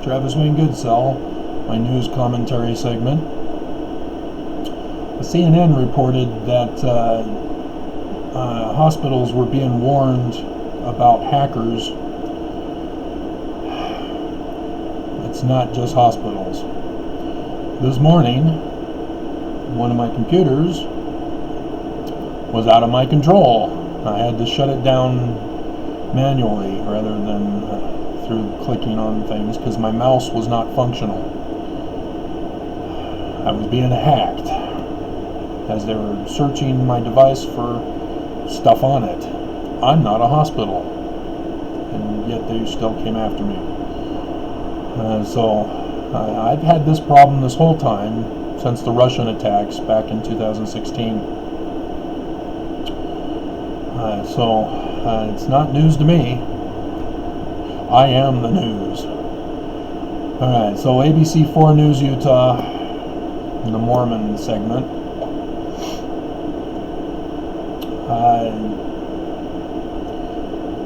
Travis Wayne Goodsell, my news commentary segment. CNN reported that hospitals were being warned about hackers. It's not just hospitals. This morning, one of my computers was out of my control. I had to shut it down manually rather than through clicking on things because my mouse was not functional. I was being hacked as they were searching my device for stuff on it. I'm not a hospital, and yet they still came after me. So I've had this problem this whole time since the Russian attacks back in 2016. It's not news to me. I am the news. Alright, so ABC4 News Utah, in the Mormon segment.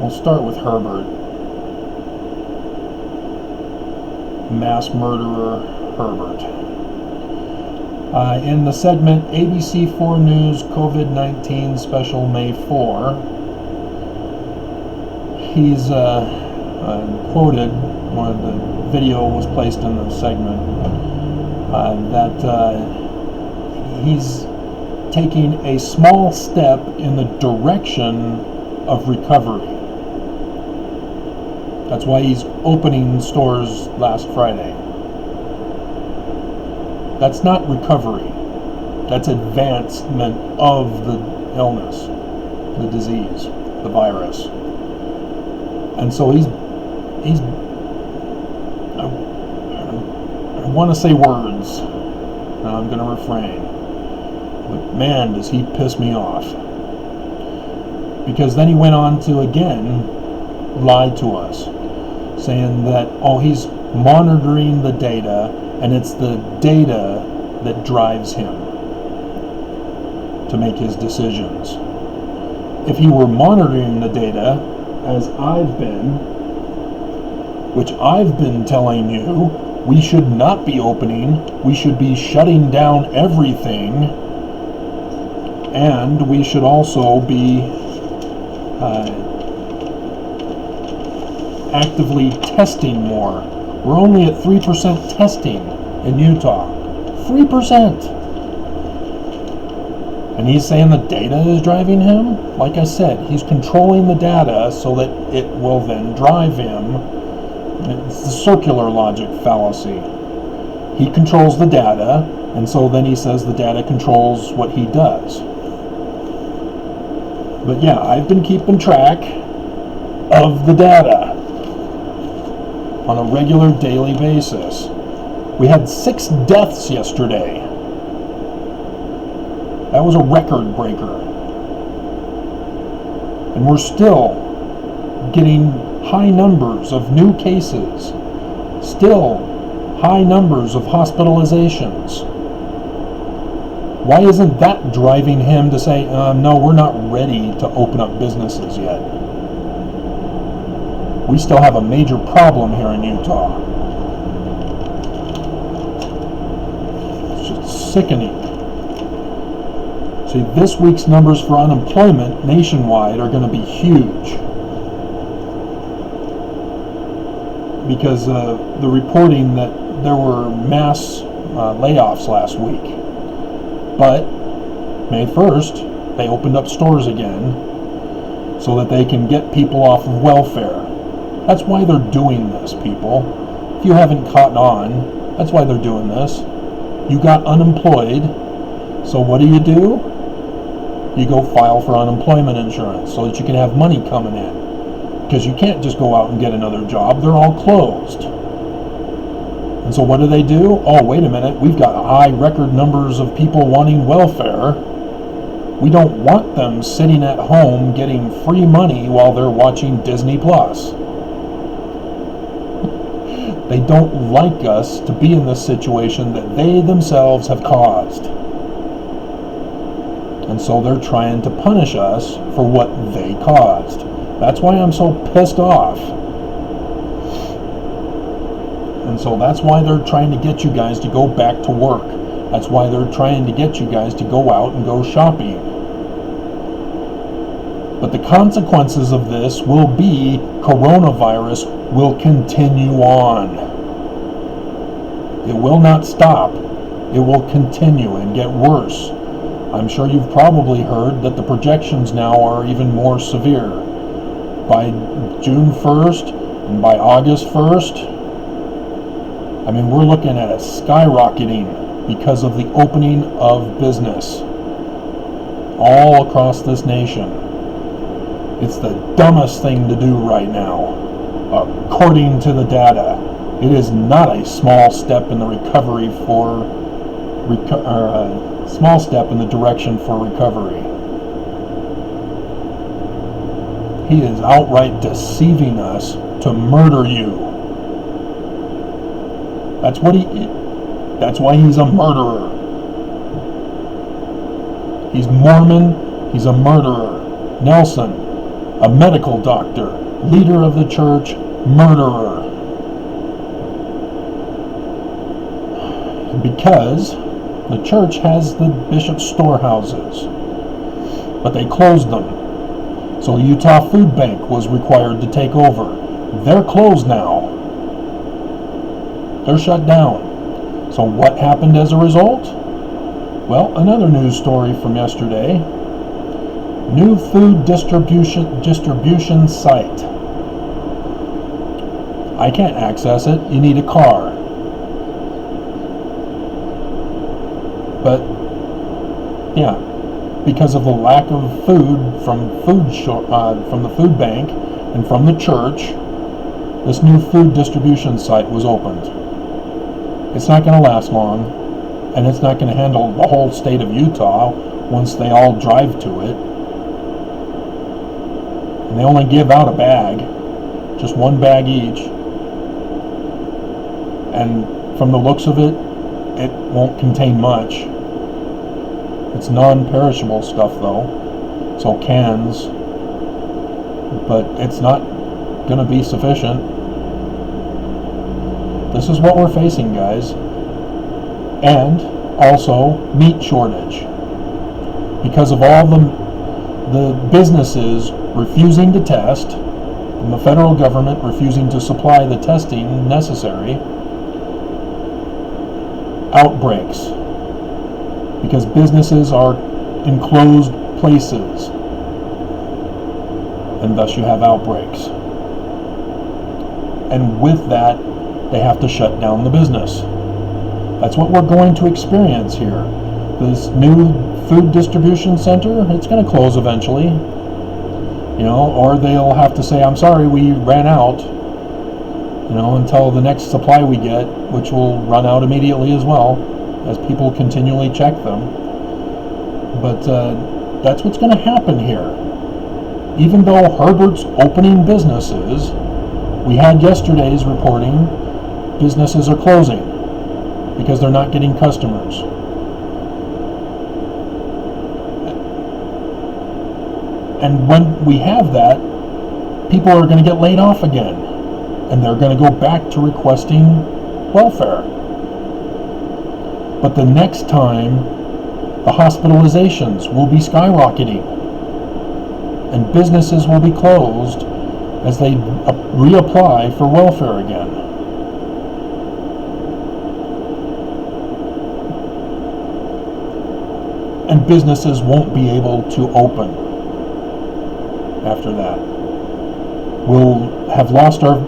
We'll start with Herbert. Mass murderer Herbert. In the segment ABC4 News COVID-19 Special May 4, he's quoted, or the video was placed in the segment, that he's taking a small step in the direction of recovery. That's why he's opening stores last Friday. That's not recovery. That's advancement of the illness, the disease, the virus. And so I want to say words, and I'm going to refrain. But man, does he piss me off. Because then he went on to again lie to us, saying that, he's monitoring the data, and it's the data that drives him to make his decisions. If he were monitoring the data, as I've been, which I've been telling you, we should not be opening, we should be shutting down everything, and we should also be actively testing more. We're only at 3% testing in Utah. 3%! And he's saying the data is driving him? Like I said, he's controlling the data so that it will then drive him. It's the circular logic fallacy. He controls the data, and so then he says the data controls what he does. But yeah, I've been keeping track of the data on a regular daily basis. We had 6 deaths yesterday. That was a record breaker. And we're still getting high numbers of new cases. Still high numbers of hospitalizations. Why isn't that driving him to say, no, we're not ready to open up businesses yet? We still have a major problem here in Utah. It's just sickening. See, this week's numbers for unemployment nationwide are going to be huge. Because the reporting that there were mass layoffs last week. But May 1st, they opened up stores again so that they can get people off of welfare. That's why they're doing this, people. If you haven't caught on, that's why they're doing this. You got unemployed, so what do? You go file for unemployment insurance so that you can have money coming in. Because you can't just go out and get another job. They're all closed. And so what do? Oh, wait a minute. We've got high record numbers of people wanting welfare. We don't want them sitting at home getting free money while they're watching Disney Plus. They don't like us to be in this situation that they themselves have caused. And so they're trying to punish us for what they caused. That's why I'm so pissed off. And so that's why they're trying to get you guys to go back to work. That's why they're trying to get you guys to go out and go shopping. But the consequences of this will be coronavirus will continue on. It will not stop. It will continue and get worse. I'm sure you've probably heard that the projections now are even more severe. By June 1st and by August 1st, I mean, we're looking at a skyrocketing because of the opening of business all across this nation. It's the dumbest thing to do right now, according to the data. It is not a small step in the recovery for small step in the direction for recovery. He is outright deceiving us to murder you. That's why he's a murderer. He's Mormon, he's a murderer. Nelson, a medical doctor, leader of the church, murderer. Because the church has the bishop's storehouses, but they closed them. So Utah Food Bank was required to take over. They're closed now. They're shut down. So what happened as a result? Well, another news story from yesterday. New food distribution site. I can't access it. You need a car. But yeah, because of the lack of food from the food bank and from the church, this new food distribution site was opened. It's not going to last long, and it's not going to handle the whole state of Utah once they all drive to it. And they only give out a bag, just one bag each. And from the looks of it, it won't contain much. It's non-perishable stuff though, so cans, but it's not going to be sufficient. This is what we're facing, guys. And also meat shortage. Because of all the businesses refusing to test, and the federal government refusing to supply the testing necessary, outbreaks. Because businesses are enclosed places, and thus you have outbreaks. And with that, they have to shut down the business. That's what we're going to experience here. This new food distribution center, it's going to close eventually. Or they'll have to say, I'm sorry, we ran out, until the next supply we get, which will run out immediately as well, as people continually check them. But that's what's going to happen here. Even though Herbert's opening businesses, we had yesterday's reporting, businesses are closing because they're not getting customers. And when we have that, people are going to get laid off again, and they're going to go back to requesting welfare. But the next time, the hospitalizations will be skyrocketing, and businesses will be closed as they reapply for welfare again. And businesses won't be able to open after that. We'll have lost our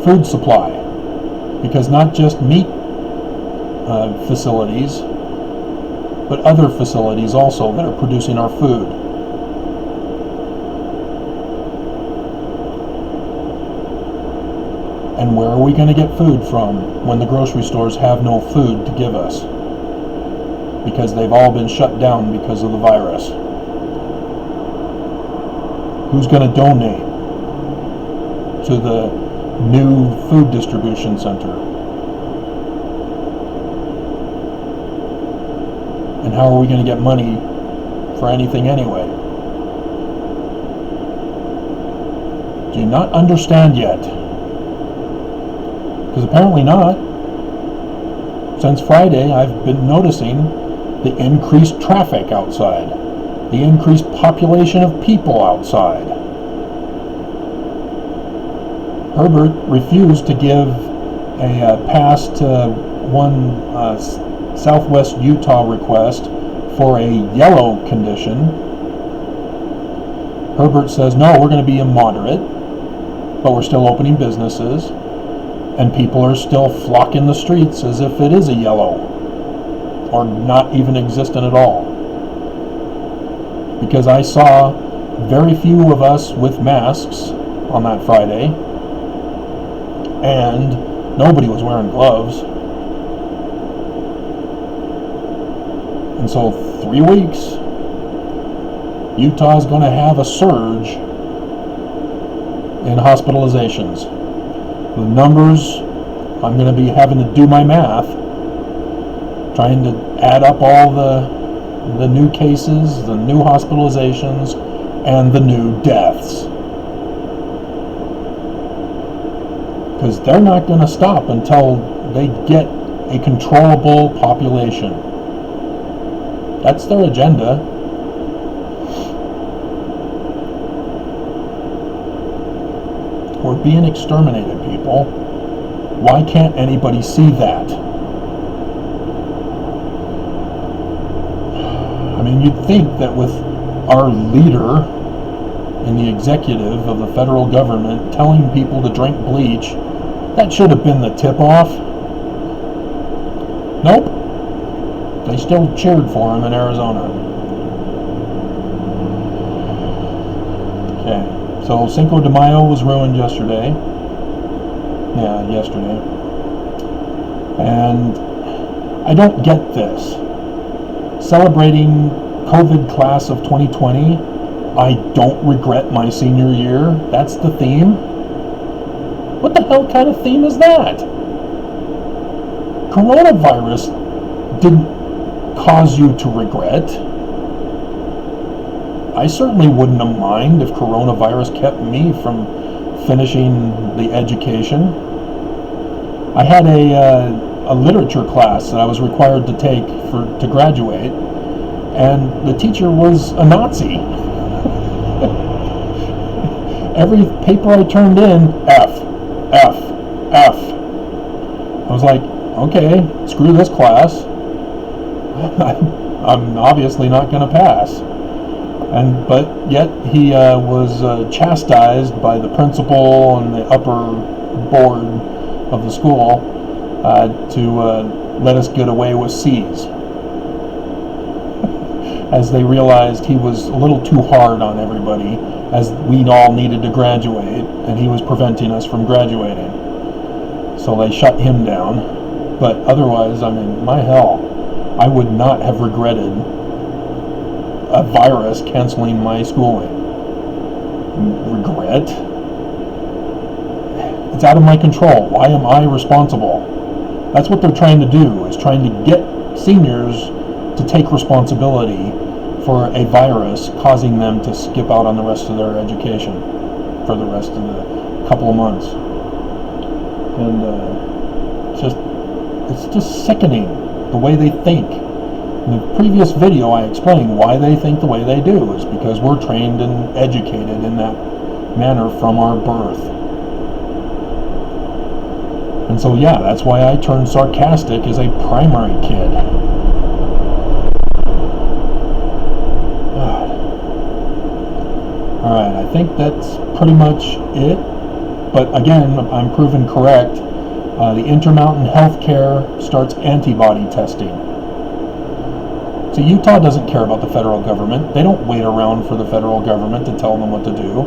food supply, because not just meat facilities, but other facilities also that are producing our food. And where are we going to get food from when the grocery stores have no food to give us? Because they've all been shut down because of the virus. Who's going to donate to the new food distribution center? And how are we going to get money for anything anyway? Do you not understand yet Because apparently not. Since Friday, I've been noticing the increased traffic outside, the increased population of people outside. Herbert refused to give a pass to one Southwest Utah request for a yellow condition. Herbert says, no, we're going to be immoderate, but we're still opening businesses, and people are still flocking the streets as if it is a yellow, or not even existent at all. Because I saw very few of us with masks on that Friday, and nobody was wearing gloves. And so 3 weeks, Utah's going to have a surge in hospitalizations. The numbers, I'm going to be having to do my math, trying to add up all the new cases, the new hospitalizations, and the new deaths. Because they're not going to stop until they get a controllable population. That's their agenda. We're being exterminated, people. Why can't anybody see that? I mean, you'd think that with our leader in the executive of the federal government telling people to drink bleach, that should have been the tip-off. Nope. They still cheered for him in Arizona. Okay. So Cinco de Mayo was ruined yesterday. Yeah, yesterday. And I don't get this. Celebrating COVID class of 2020, I don't regret my senior year. That's the theme. What the hell kind of theme is that? Coronavirus didn't cause you to regret. I certainly wouldn't have minded if coronavirus kept me from finishing the education. I had a literature class that I was required to take to graduate, and the teacher was a Nazi. Every paper I turned in, F, F, F. I was like, okay, screw this class. I'm obviously not going to pass. But yet he was chastised by the principal and the upper board of the school to let us get away with C's, as they realized he was a little too hard on everybody, as we all needed to graduate, and he was preventing us from graduating. So they shut him down. But otherwise, I mean, my hell, I would not have regretted a virus canceling my schooling. Regret? It's out of my control. Why am I responsible? That's what they're trying to do, is trying to get seniors to take responsibility for a virus causing them to skip out on the rest of their education for the rest of the couple of months. And it's just sickening the way they think. In the previous video, I explained why they think the way they do is because we're trained and educated in that manner from our birth. And so, yeah, that's why I turned sarcastic as a primary kid. Alright, I think that's pretty much it. But again, I'm proven correct. The Intermountain Healthcare starts antibody testing. So Utah doesn't care about the federal government. They don't wait around for the federal government to tell them what to do.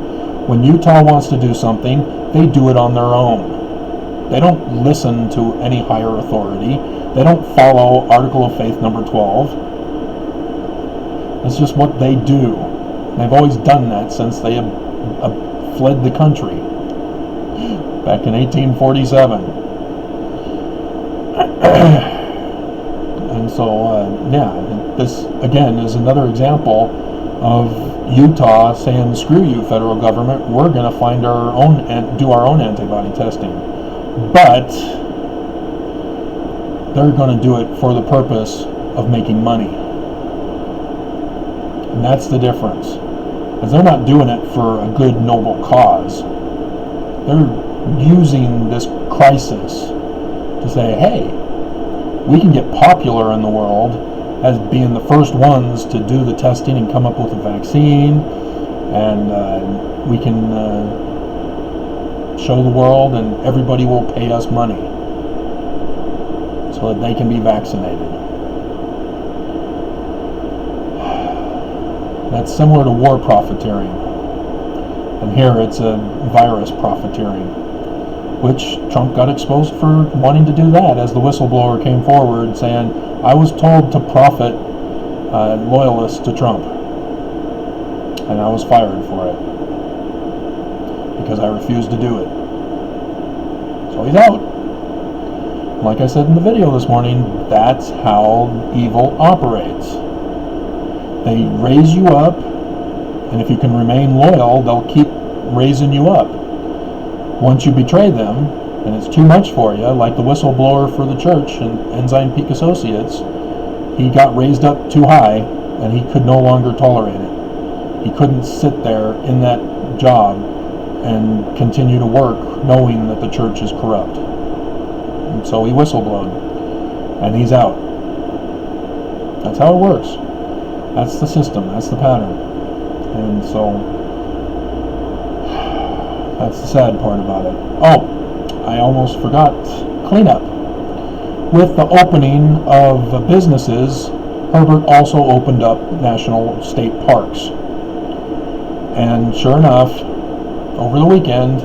When Utah wants to do something, they do it on their own. They don't listen to any higher authority. They don't follow Article of Faith number 12. It's just what they do. They've always done that since they have fled the country back in 1847. And so, yeah, this again is another example of Utah saying, "Screw you, federal government. We're going to find our own and do our own antibody testing." But they're going to do it for the purpose of making money. And that's the difference. Because they're not doing it for a good, noble cause. They're using this crisis to say, hey, we can get popular in the world as being the first ones to do the testing and come up with a vaccine, and we can show the world, and everybody will pay us money so that they can be vaccinated. That's similar to war profiteering, and here it's a virus profiteering, which Trump got exposed for wanting to do that, as the whistleblower came forward saying, I was told to profit loyalists to Trump, and I was fired for it because I refused to do it. So he's out. Like I said in the video this morning, that's how evil operates. They raise you up, and if you can remain loyal, they'll keep raising you up. Once you betray them, and it's too much for you, like the whistleblower for the church and Ensign Peak Associates, he got raised up too high, and he could no longer tolerate it. He couldn't sit there in that job and continue to work knowing that the church is corrupt. And so he whistleblowed, and he's out. That's how it works. That's the system. That's the pattern. And so that's the sad part about it. Oh, I almost forgot cleanup. With the opening of businesses, Herbert also opened up national state parks. And sure enough, over the weekend,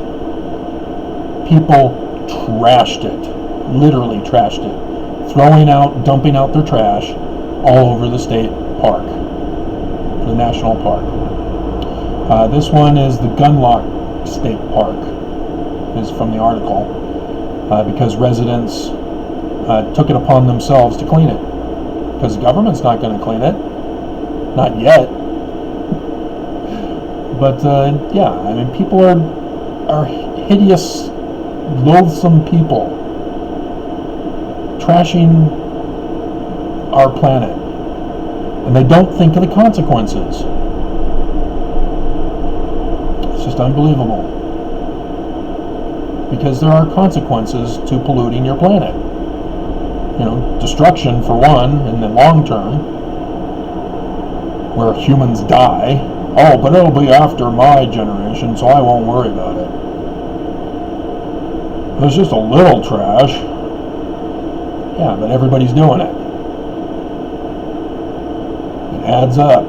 people trashed it. Literally trashed it. Dumping out their trash all over the state park. The national park. This one is the Gunlock State Park, is from the article, because residents took it upon themselves to clean it, because the government's not going to clean it, not yet. But yeah, I mean, people are hideous, loathsome people, trashing our planet, and they don't think of the consequences. It's just unbelievable. Because there are consequences to polluting your planet. You know, destruction for one, in the long term, where humans die. Oh, but it'll be after my generation, so I won't worry about it. There's just a little trash. Yeah, but everybody's doing it. It adds up.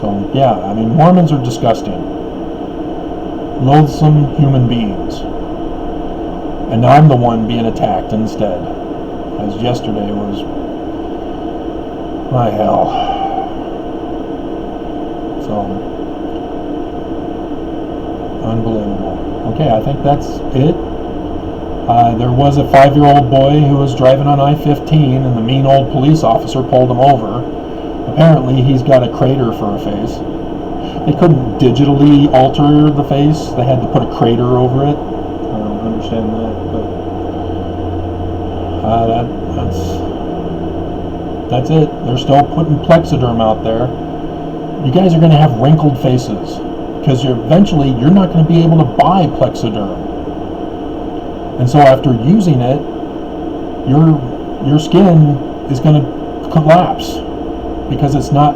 So, yeah, I mean, Mormons are disgusting. Loathsome human beings. And I'm the one being attacked instead. As yesterday was my hell. So, unbelievable. Okay, I think that's it. There was a 5-year-old boy who was driving on I-15, and the mean old police officer pulled him over. Apparently, he's got a crater for a face. They couldn't digitally alter the face. They had to put a crater over it. I don't understand that, but that's it. They're still putting Plexiderm out there. You guys are going to have wrinkled faces, because eventually you're not going to be able to buy Plexiderm. And so after using it, your skin is going to collapse because it's not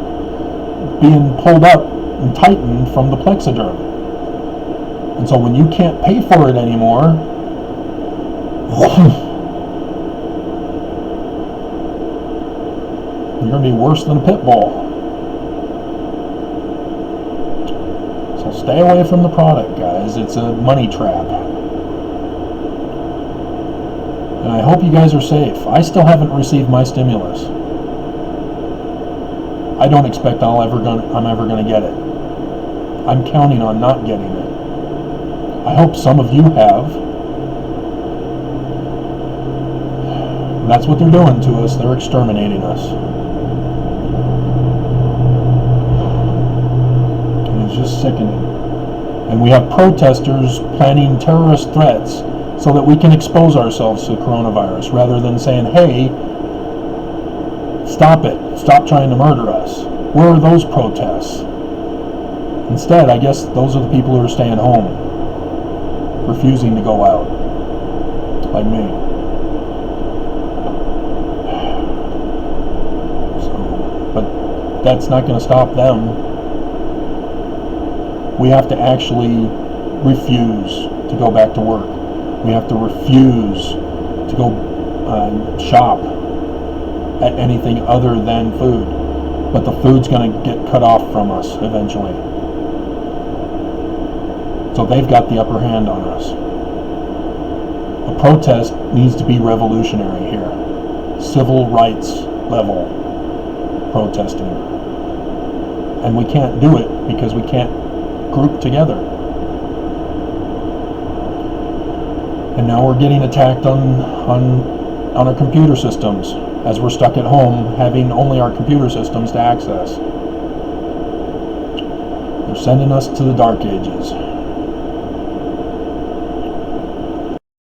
being pulled up and tightened from the Plexiderm. And so when you can't pay for it anymore, you're going to be worse than a pit bull. So stay away from the product, guys. It's a money trap. And I hope you guys are safe. I still haven't received my stimulus. I don't expect I'm ever going to get it. I'm counting on not getting it. I hope some of you have. And that's what they're doing to us. They're exterminating us. And it's just sickening. And And we have protesters planning terrorist threats so that we can expose ourselves to coronavirus, rather than saying, hey, stop it, stop trying to murder us. Where are those protests? Instead, I guess those are the people who are staying home, refusing to go out, like me. So, but that's not going to stop them. We have to actually refuse to go back to work. We have to refuse to go shop at anything other than food. But the food's going to get cut off from us eventually. So they've got the upper hand on us. A protest needs to be revolutionary here. Civil rights level protesting. And we can't do it because we can't group together. And now we're getting attacked on our computer systems, as we're stuck at home having only our computer systems to access. They're sending us to the dark ages.